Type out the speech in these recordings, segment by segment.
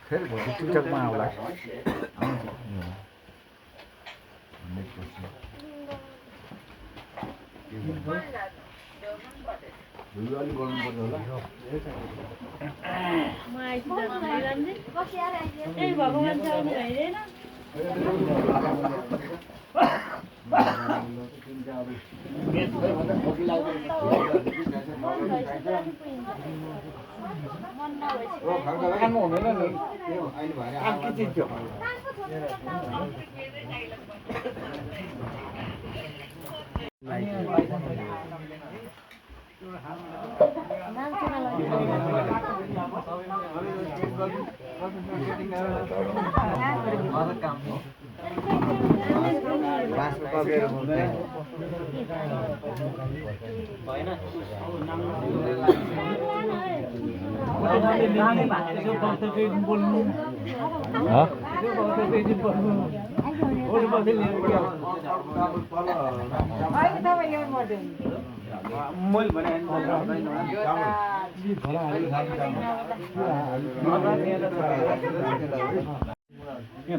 फेरि भोलि टिकटकमा आउला अलि गर्नुपर्छ होला खानु हुँदैन नि के चिज थियो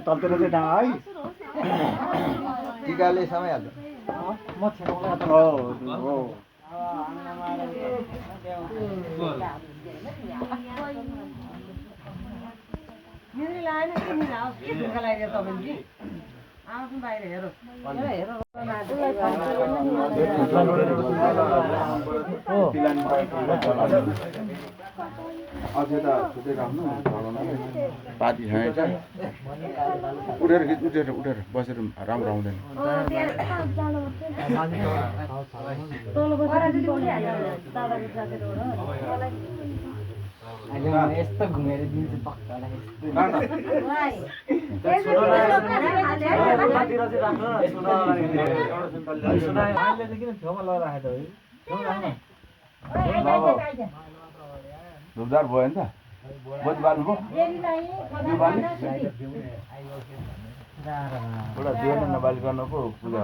तलतिर चाहिँ डाँडा है टिकाले समाइहाल्छ बाहिर हेर पाती खाएछ उठेर बसेर राम्रो आउँदैन यस्तो घुमेर दिन्छु पक्कालाई धुपधार भयो नि त बत्ती बाल्नुभयो एउटा दिएन नबालिकन पो पूजा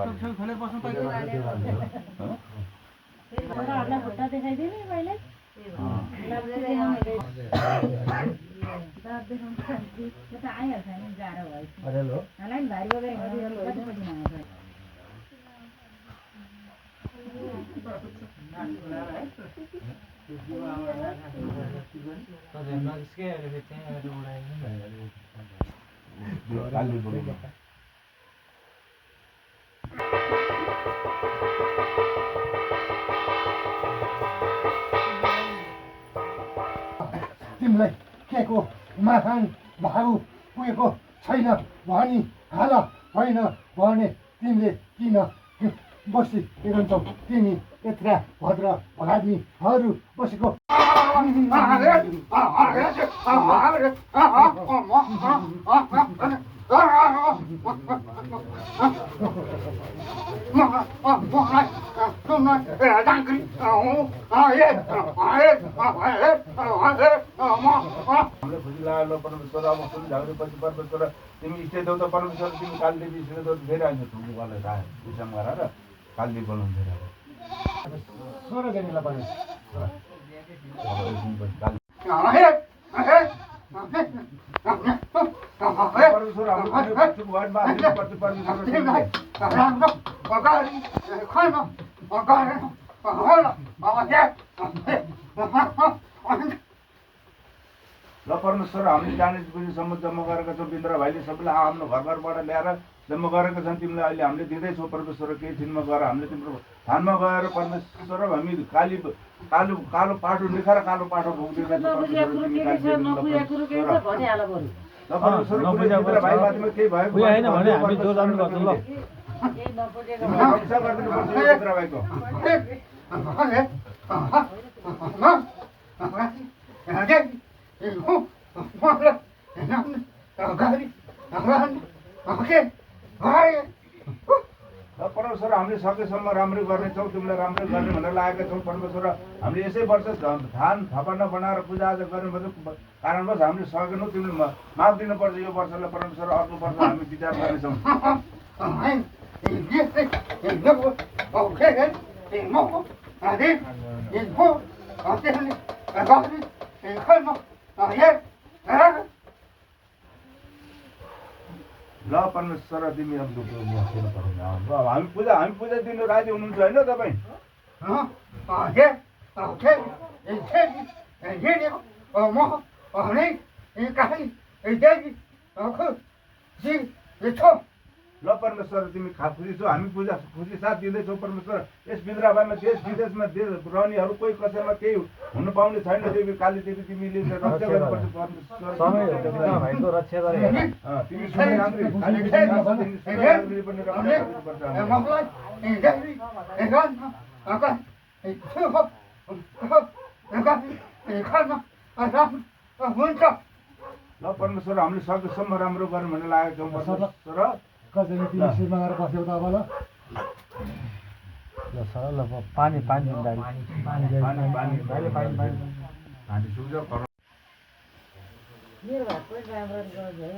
तिमीलाई केको माथाङ भाउ पुगेको छैन भनी हाल होइन भने तिमीले किन बसिरहन्छौ तिमी यत्र भद्र भलादमीहरू बसेको परमेश्वर तिमी इष्ट देवता परमेश्वर तिमी कालीदेवी इष्ट देवता फेरि आइन्छ ठुलो गरेर विषम गरेर कालीदेवी बोलाउनु फेरि सोह्र जनीलाई पनि ल परमेश्वर हामीले जाने बुझेसम्म जम्मा गरेका छौँ बिन्द्र भाइले सबैलाई आफ्नो घर घरबाट ल्याएर जम्मा गरेका छन् तिमीलाई अहिले हामीले दिँदैछौँ परमेश्वर केही दिनमा गएर हामीले तिम्रो थानमा गएर परमेश्वर हामी कालो पाठो निखार कालो पाठो भोग्दैका छौँ परमेश्वर भाइ माथिमा केही भएको परमेश्वर हामीले सकेसम्म राम्रै गर्नेछौँ तिमीलाई राम्रै गर्ने भनेर लागेका छौँ परमेश्वर हामीले यसै वर्ष धान थपन्न बनाएर पूजाआजा गर्ने कारणवश हामीले सकेनौँ तिमीले माफ दिनुपर्छ यो वर्षलाई परमेश्वर अर्को वर्ष हामी विचार गर्नेछौँ खानु हे ल परमेश्वर तिमी अब हामी पूजा दिनु राजी हुनुहुन्छ होइन तपाईँ ल परमेश्वर तिमी खुसी छौ हामी पूजा खुसी साथ दिँदैछौ परमेश्वर यस बिन्द्राबाईमा देश विदेशमा रहनेहरू कोही कसैमा केही हुनु पाउने छैन देवी काली देवी तिमीले रक्षा गर्नुपर्छ परमेश्वर भाइको रक्षा गरे तिमी सुनिराख्नु ल परमेश्वर हामीले सकेसम्म राम्रो गरौँ भन्ने लागेको छौँ परमेश्वर कसैले तिमी शिरमा गएर बस्यौ त अब ल सरल पानी पानी हामी सुझ मेरो भातको ड्राइभर गर्दै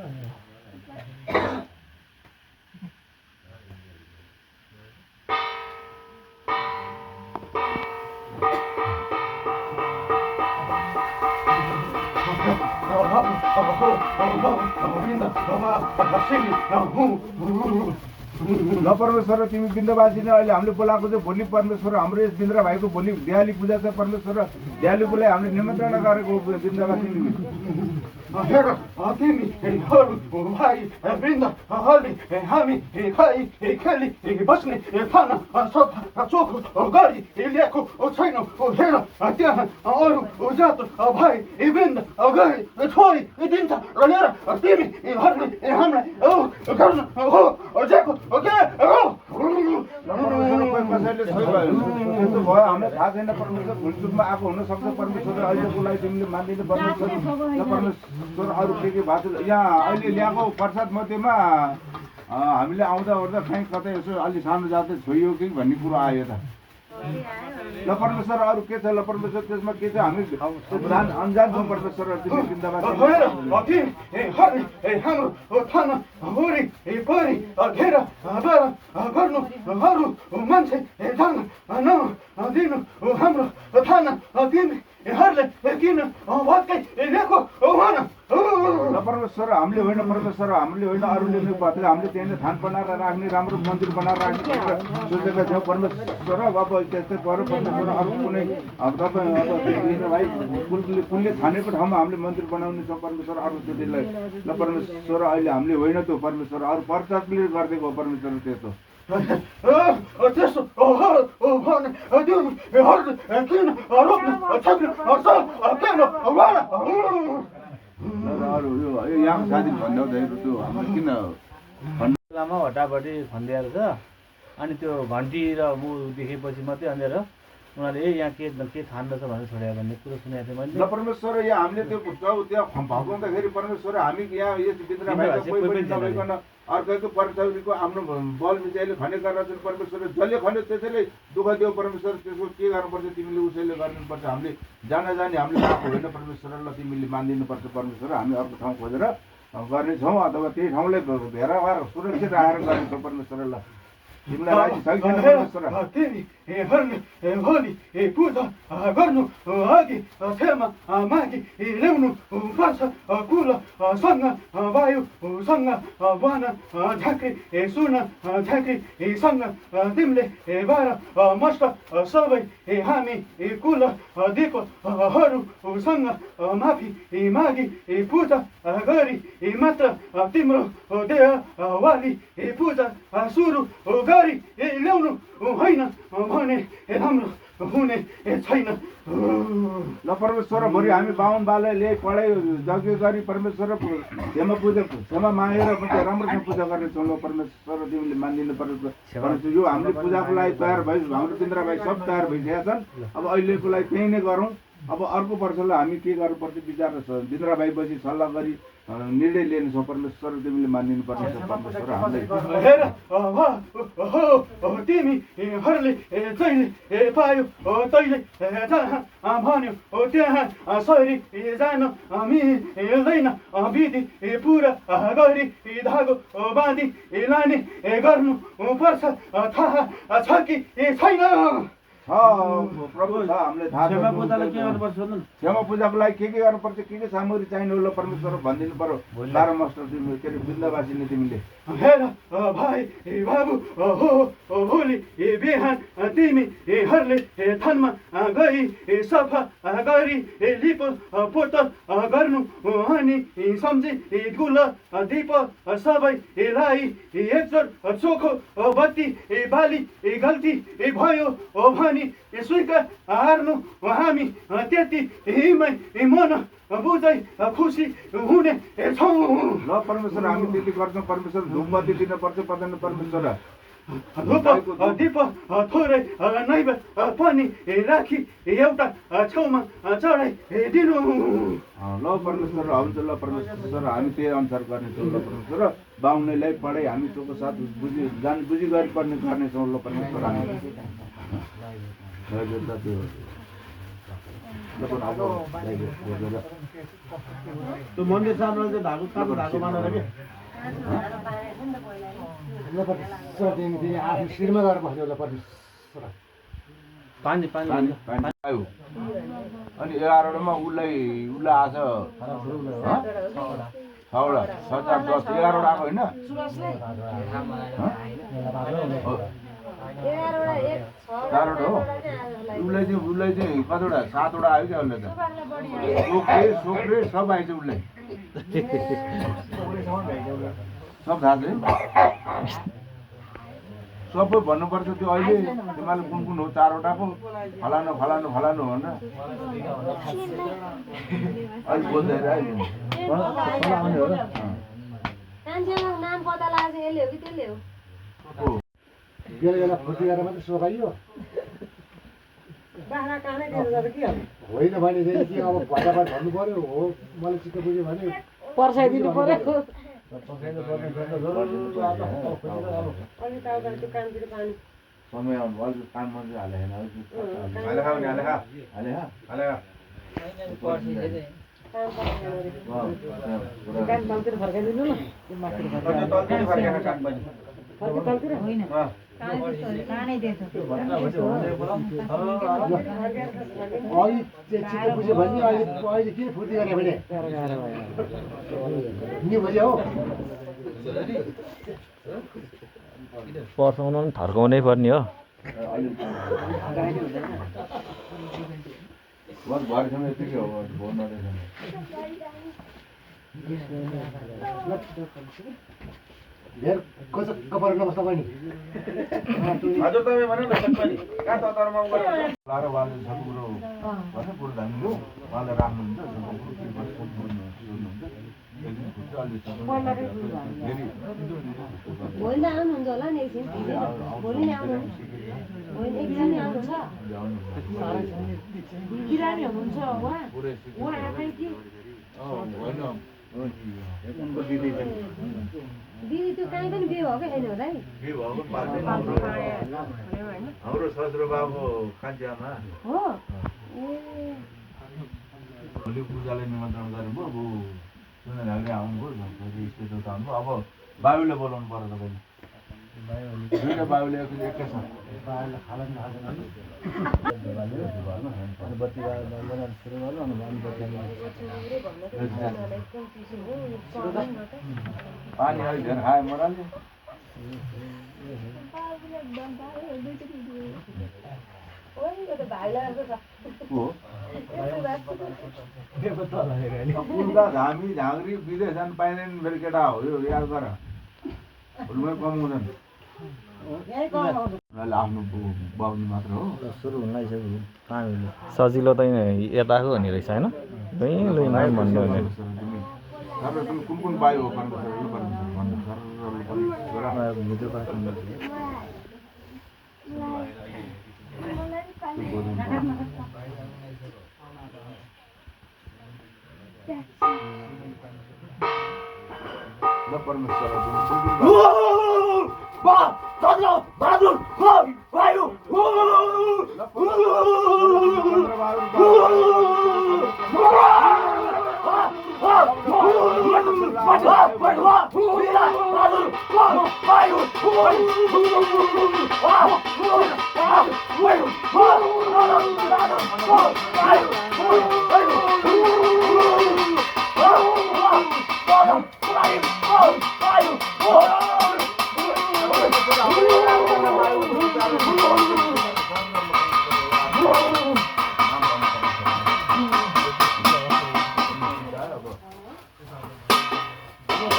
ल परमेश्वर तिमी बिन्दवासी नै अहिले हामीले बोलाएको चाहिँ भोलि परमेश्वर हाम्रो यस बिन्द्रा भाइको भोलि दिवाली पूजा छ परमेश्वर दिवालीको लागि हामीले निमन्त्रणा गरेको बिन्दवासी भाइ वृन्द हामी खेली बस्ने खाना चोखो गरी ल्याएको छैनौँ हेर त्यहाँ अरू जात भाइ वृन्द गरी छोडी दिन्छ लिएर तिमीहरूले हामीलाई गर्नु हो दिएको कसैले त्यस्तो भयो हामीलाई थाहा छैन परमेश्वर भुलचुकमा आएको हुनसक्छ परमेश्वर अहिलेको लागि तिमीले मानिदिनु परमेश्वर परमेश्वर अरू के भएको छ यहाँ अहिले ल्याएको प्रसाद मध्येमा हामीले आउँदा ओर्दा कहीँ कतै यसो अलि सानो जातै छोइयो कि भन्ने कुरो आयो त ल परमेश्वर अरू के छ ल परमेश्वर त्यसमा के छ हामी अन्जान छौँ परमेश्वर तिमी जिन्दाबाद हाम्रो थाना हुरी परि घेर गर्नु अरू मान्छे जान नदिनु हाम्रो थाना तिमीहरूले किन भत्कै ल्याएको भन ल परमेश्वर हामीले होइन परमेश्वर हामीले होइन अरूले नै भएर हामीले त्यहाँनिर थान बनाएर राख्ने राम्रो मन्दिर बनाएर राख्ने सोचेका छौँ परमेश्वर अब त्यस्तै पऱ्यो परमेश्वर अरू कुनै तपाईँ अब भाइ कुनले थानेको ठाउँमा हामीले मन्दिर बनाउने छौँ परमेश्वर अरू त्यसलाई ल परमेश्वर अहिले हामीले होइन त्यो परमेश्वर अरू प्रचारले गरिदिएको हो परमेश्वर त्यस्तो त्यस्तो यहाँ साथी भन्दा त्यो हाम्रो किन लामा हटापट्टि खन्दिएर छ अनि त्यो घन्टी र ऊ देखेपछि मात्रै अन्जेर उनीहरूले यहाँ के थान्दैछ भनेर छोड्यो भन्ने कुरो सुनेको थिएँ मैले ल परमेश्वर यहाँ हामीले त्यो त्यहाँ भगाउँदाखेरि परमेश्वर हामी यहाँ यस बिन्द्रा भाइको कोही पनि नभइकन अर्कैको परचौरीको आफ्नो बल मिचाइले खनेका रहेछन् परमेश्वर जसले खन्यो त्यसैले दुःख दियो परमेश्वर त्यसको के गर्नुपर्छ तिमीले उसैले गर्नुपर्छ हामीले जानी हामीले पाएको होइन परमेश्वर ल तिमीले मानिदिनुपर्छ परमेश्वर हामी अर्को ठाउँ खोजेर गर्नेछौँ अथवा त्यही ठाउँलाई भेरा भएर सुरक्षित राखेर गर्नेछौँ परमेश्वर ल तिमीलाई राजी छ कि छैन परमेश्वर भोलि पूजा गर्नु अघि क्षमा मागी ल्याउनु पर्छ कुलसँग वायुसँग वन झाँक्री सुन झाँक्रीसँग तिमीले बाह्र मष्ट सबै हामी कुल दिएकोहरूसँग माफी मागी पूजा गरी मात्र तिम्रो देहवाली पूजा सुरु गरी ल्याउनु होइन भने राम्रो हुने छैन ल परमेश्वर भोलि हामी बाहुन बाले ल्याइ पढाइ यज्ञ गरी परमेश्वर क्षमा मागेर राम्रोसँग पूजा गर्नेछौँ ल परमेश्वर तिमीले मानिदिनु पर्छ यो हामीले पूजाको लागि तयार भइ हाम्रो बिन्द्रा भाइ सब तयार भइसकेका छन् अब अहिलेको लागि त्यही नै गरौँ अब अर्को वर्षलाई हामी के गर्नुपर्छ विचार बिन्द्रा भाइ बसी सल्लाह गरी निर्णय लिनेछौँ परमेश्वर तिमीले मानिदिनु पर्छ परमेश्वर हामीलाई तिमीहरूले जहिले पायो तैले जहाँ भन्यो त्यहाँ सरी जान मिल्दैन विधि पुरा गरी धागो बाँधी लाने गर्नु पर्छ थाहा छ कि छैन प्रभु छ, हामीले थाहा क्षमा पूजालाई के गर्नुपर्छ भन्नु न? क्षमा पूजाको लागि के गर्नुपर्छ, के सामग्री चाहिने होला परमेश्वर भनिदिनु पर्यो। 12 मास्टर तिमीले के अरे वृन्दावासीले तिमीले हेर भाइ बाबु हो भोलि बिहान तिमीहरूले थानमा गई सफा गरी लिप पोत गर्नु अनि सम्झी गुल दीप सबैलाई एकचोट चोखो बत्ती बाली गल्ती भयो भने स्वीकार्नु हामी त्यतिमै मन बुझै खुसी हुने छौँ। ल परमेश्वर हामी त्यति गर्छौँ। परमेश्वर धुपबत्ती दिनुपर्छ पर्दैन परमेश्वर। धूप दीप थोरै नैव पनि राखी एउटा छेउमा चढाइदिनु। ल परमेश्वर हुन्छ। ल परमेश्वर हामी त्यही अनुसार गर्नेछौँ। ल परमेश्वर बाहुनेलाई पढाइ हामी चोखो साथ बुझी गरी गर्नेछौँ। ल परमेश्वर हामी त्यो मन्दिर सामने चाहिँ धागो बाँधेर के आफ्नो शिरमा गएर बस्यो होला परमेश्वर। पानी आयो अनि 11वटामा उसलाई आज 6वटा 7 10 11वटा आएको होइन? चारवटा हो। उसलाई चाहिँ कतिवटा 7वटा आयो क्या उसलाई त सोक्रे सब आएछ उसलाई सब थाहा छ। सबै भन्नुपर्छ त्यो अहिले तिमीले कुन हो 4वटाको फलानु फलानु फलानु हो न अहिले बोल्दैन नाम पता लाग्छ यसले हो कि त्यसले हो। बेला फुर्ती गरेर मात्रै सोकाइयो होइन भने के अब भटाभट भन्नु पर्यो। हो मलाई चित्त बुझ्यो भने पर्साइदिनु पर्यो। समय आउनु अलिक काम मात्रै अहिले चित्त बुझ्यो भने अहिले किन फुर्ती गर्ने भने नि बुझ्यो हो। पर्साउनु पनि थर्काउनै पर्ने हो। भरेसम्म यतिकै हो धेर कसो पर नबस्दा पनि हजुर तपाईँ भन्नु न पनि कहाँ ततरमा लाएर उहाँले सबै कुरो कुरो धान्नु उहाँले राख्नुहुन्छ भोलि त आउनुहुन्छ होला नि एकछिन। भोलि नै आउनु भोलि एकछिन नै आउनुहुन्छ। बिरामी हुनुहुन्छ उहाँ आफै कि दिदी त्यो कहीँ पनि बिहे भएको छैन होला है। हाम्रो ससुराबाबु कान्छामा हो भोलि पूजालाई निमन्त्रण गरेको अब सुनेर आउनुभयो स्टेजमा आउनुभयो। अब बाबुले बोलाउनु पर्यो तपाईँले दुईवटा बाबुले एकैसँग बत्ती लगाएर सुरु गर्नु अनि पानी अलिक धेरै खायो मराले झामी झाँग्री विदेश जानु पाइँदैन मेरो केटा हो यो याद गर फुलमै कमाउँछन् आफ्नो बाबुनी मात्र हो। सुरु हुन लागिसक्यो। सजिलो त यताको हुने रहेछ होइन लुइमै भन्नु भने कुन बायो हो परमेश्वर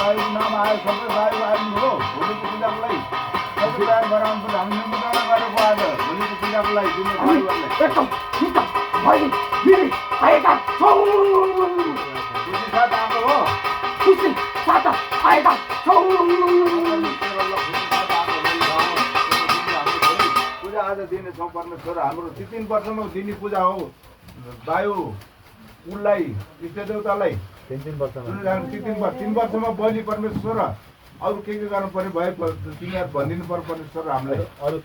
वायुको नाम आयो सबै वायु आउनु हो भोलिको पूजाको लागि सबै तयार भएर आउनुपर्छ हामी निमन्त्रणा गरेको आज भोलिको पूजाको लागि तिम्रो वायुहरूलाई एकदम निता भाइ मिली आएका छौँ खुसी साथ आएको हो खुसी साथ आएका छौँ पूजा आज दिनेछौँ परमेश्वर हाम्रो 3 वर्षमा दिने पूजा हो वायु उसलाई इष्टदेवतालाई 3 वर्षमा 3 वर्षमा बलि परमेश्वर अरू के गर्नु पर्यो भए तिमीहरू भनिदिनु पर्यो परमेश्वर हामीलाई अरू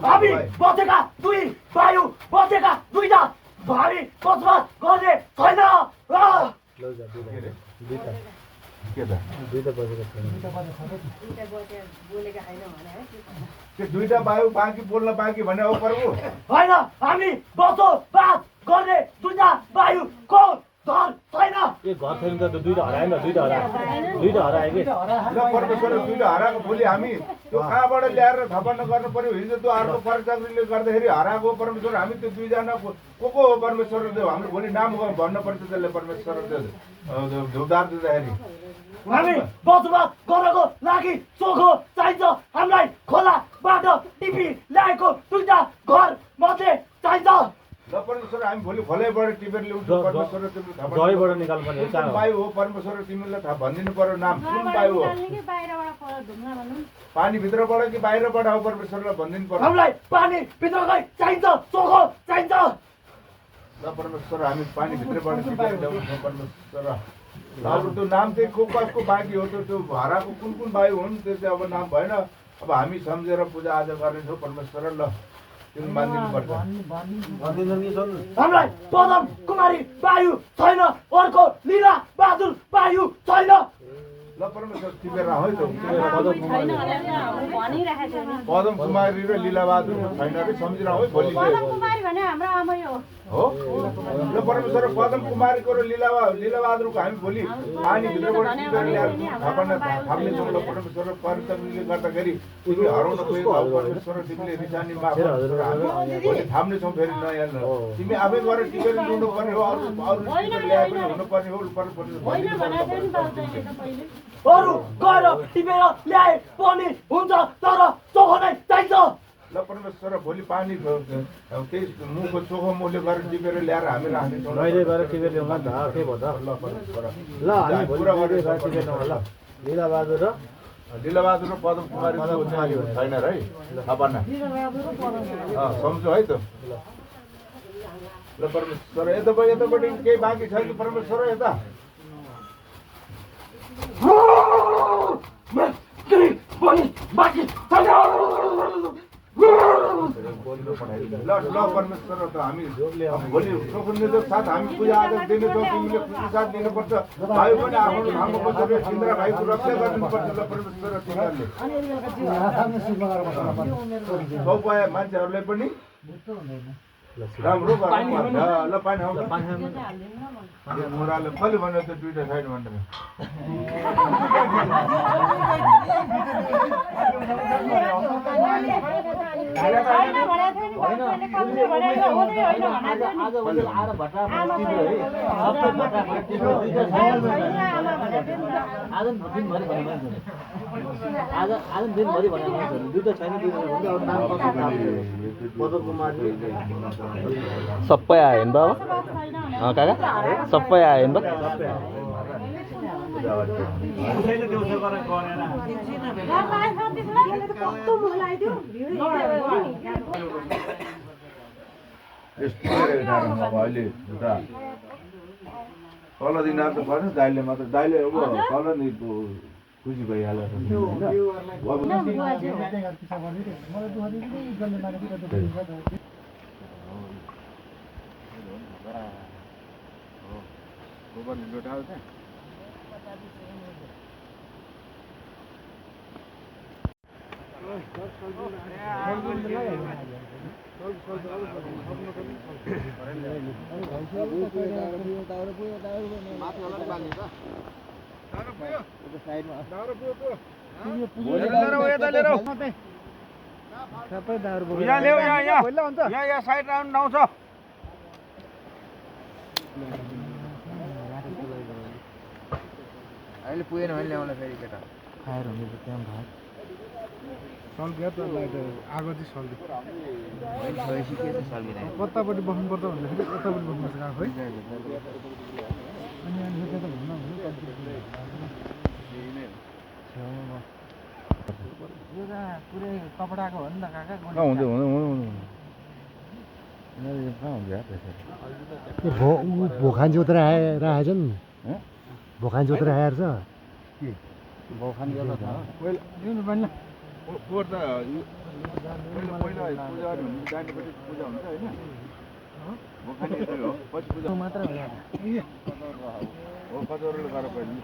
हामी बचेका दुई वायु बचेका दुईटा भावी बसोबास गर्ने छैन के त दुईटा बजेको छैन त्यो दुईटा वायु बाँकी बोल्न बाँकी भने हो प्रभु होइन हामी बसोबास गर्ने दुईटा वायु को घर छैन ए घर छैन त दुईटा हरायो नि दुईटा हरायो कि ल परमेश्वर दुईटा हराएको भोलि हामी त्यो कहाँबाट ल्याएर थपन्न गर्नु पर्यो हिजो त्यो अर्को परिचक्रीले गर्दाखेरि हराएको परमेश्वर हामी त्यो दुईजना को हो परमेश्वर त्यो हाम्रो भोलि नाम भन्नु पर्छ त्यसले परमेश्वर त्यो उद्धार दिँदाखेरि हामी बसोबास गर्नको लागि चोखो चाहिन्छ हामीलाई खोलाबाट टिपी ल्याएको दुईटा घर मात्रै चाहिन्छ ल परमेश्वर हामी भोलि खोलाइबाट टिपेर ल्याउँछौँ परमेश्वर तिम्रो थाहा जयबाट निकाल्नु पर्ने कुन वायु हो परमेश्वर तिमीलाई थाहा भनिदिनु पर्यो नाम कुन वायु हो पानीभित्रबाट कि बाहिरबाट हो परमेश्वरलाई भनिदिनु पर्यो हामीलाई पानी भित्रकै चाहिन्छ चोखो चाहिन्छ ल परमेश्वर हामी पानीभित्रबाट टिपेर ल्याउँछौँ परमेश्वर अब त्यो नाम चाहिँ को कसको बाँकी हो त्यो हराएको कुन वायु हुन् त्यो चाहिँ अब नाम भएन अब हामी सम्झेर पूजा आज गर्नेछौँ परमेश्वर ल त्यो मानिदिनु पर्छ हामीलाई पदम कुमारी वायु छैन अर्को लीला बहादुर वायु छैन ल परमेश्वर टिपेर है त पदम कुमारी र लीलाबहादुर छैन अरे सम्झिन है भोलि हो ल परमेश्वर पदम कुमारीको र लीलाबहादुरको हामी भोलि पानीभित्रबाट टिपेर ल्याएर थाप्नेछौँ ल परमेश्वर परिचक्रीले गर्दाखेरि तिमी हराउन गएको परमेश्वर तिमीले रिसानी माफ भोलि थाप्नेछौँ फेरि नयाँ तिमी आफै गएर टिपेर ल्याउनु पर्ने हो अरू टिपेर ल्याए पनि हुनुपर्ने हो अरू गएर टिपेर ल्याए पनि हुन्छ तर चोखो नै चाहिन्छ ल परमेश्वर भोलि पानी त्यही मुखको चोखो मुखले गरेर टिपेर ल्याएर हामी राख्नेछौँ मैले गएर टिपेर ल्याउँला नि त के भन्छ ल परमेश्वर ल हामी पुरा गरेर टिपेर ल्याउँला ल लीलाबहादुर र लीलाबहादुर र पदम कुमारी छैन र है थापना सम्झो है त ल परमेश्वर यतापट्टि केही बाँकी छ कि परमेश्वर यता बाँकी छैन ल परमेश्वर त हामी भोलि चोखो साथ हामी पूजा आज दिनेछौँ तिमीले खुसी साथ दिनुपर्छ भाइ पनि आफ्नो ठाउँमा बसेर तिम्रो भाइको रक्षा गरिदिनुपर्छ ल परमेश्वर तिमीहरूले सौपाया मान्छेहरूलाई पनि राम्रो गर्नुपर्छ ल पानी आउँछ मोराले कहिले भन्यो त्यो दुईटा छैन भनेर सबै आयो नि त अब काका सबै आयो नि त अहिले एउटा तल दिन त पर्छ दाइले मात्र दाइले अब तल नि खुसी भइहाल्यो यहाँ साइड राउन्ड आउँछ अहिले पुगेन भने ल्याउला फेरि केटा खाएर हुन्छ त्यहाँ भात सल्कियो त लाइट आगो चाहिँ सल्कियो सल्किँदैन कतापट्टि बस्नुपर्छ भन्दाखेरि कतापट्टि बस्नुपर्छ आफै अनि त्यता घुम्न पुरै कपडाको हो नि त काका भोखान जोतेर आएछ नि भोखान जोतेर आएर छ बखान गर्दा छ पोहोर त पहिला पूजा भने दाहिनेपट्टि पूजा हुन्छ होइन भोखानी यतै हो पछि पूजा मात्र होला हो कचौरोले गरेर पहिले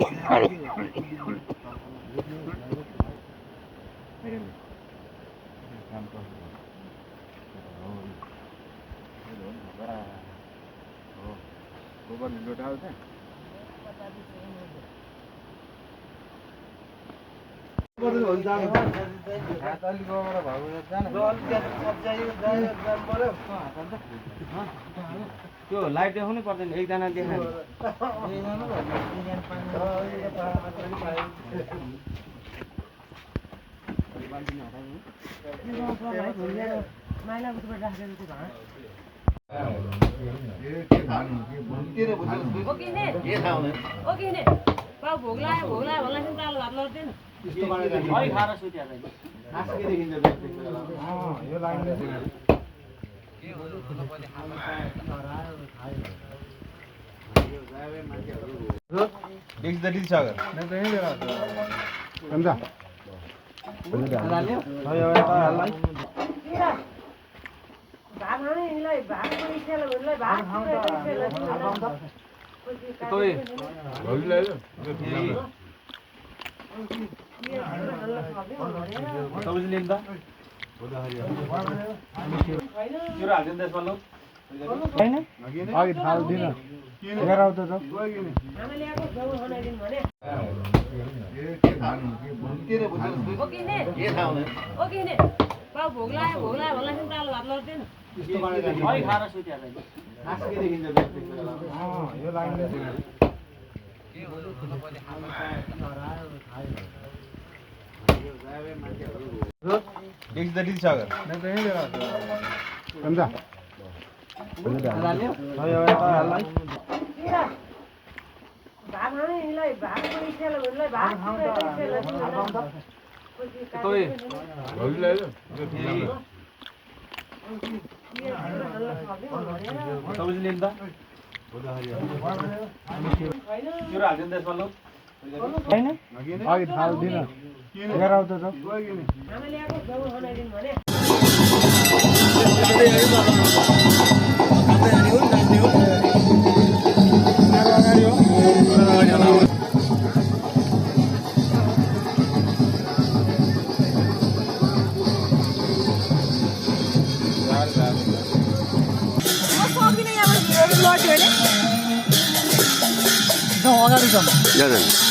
गोबर लोटाएको छ त्यो लाइट देखाउनै पर्दैन एकजना देखायो ओके पाउ भोग लाग्यो होला तालो भात लड्दैन खाएर सुत्या यो लाइनले अघि थाल दिन लिएर आउँछ त पाउ भोग लाग्यो होला तालो भात लड्दैन खाएर सुत्या यो लाइनले अघि थाल दिन लिएर आउँछ त अगाडि जाउँ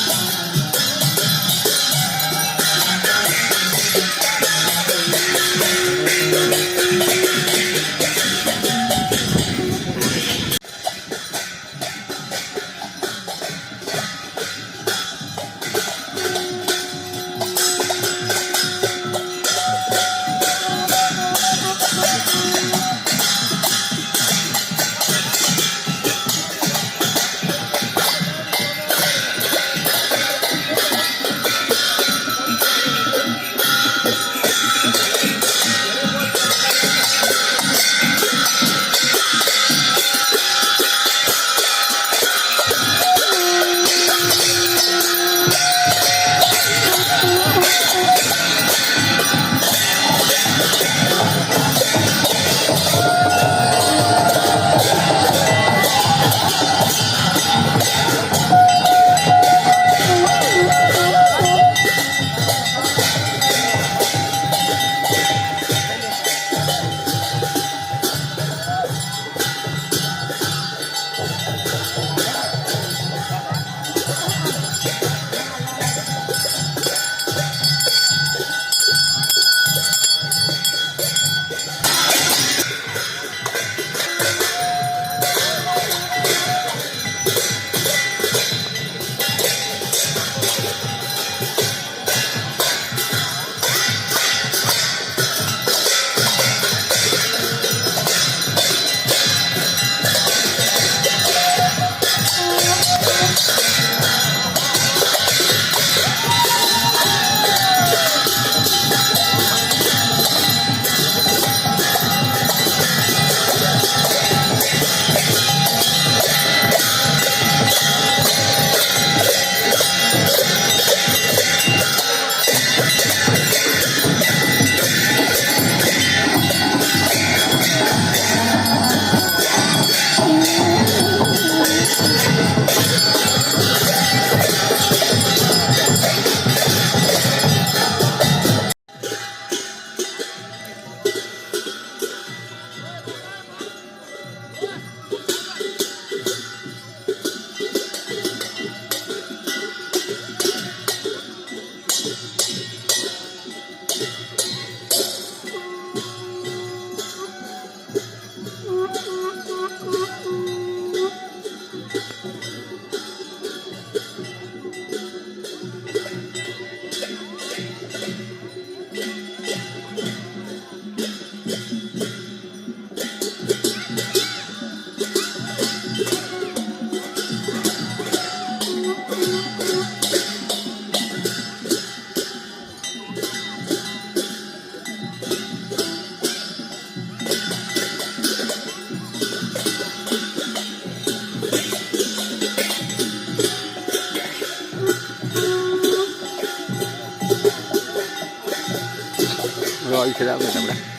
मान्छे आउने यताबाट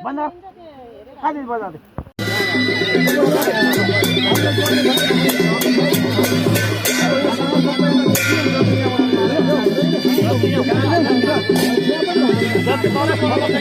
बन्दा खाली बजाउँदै जति मलाई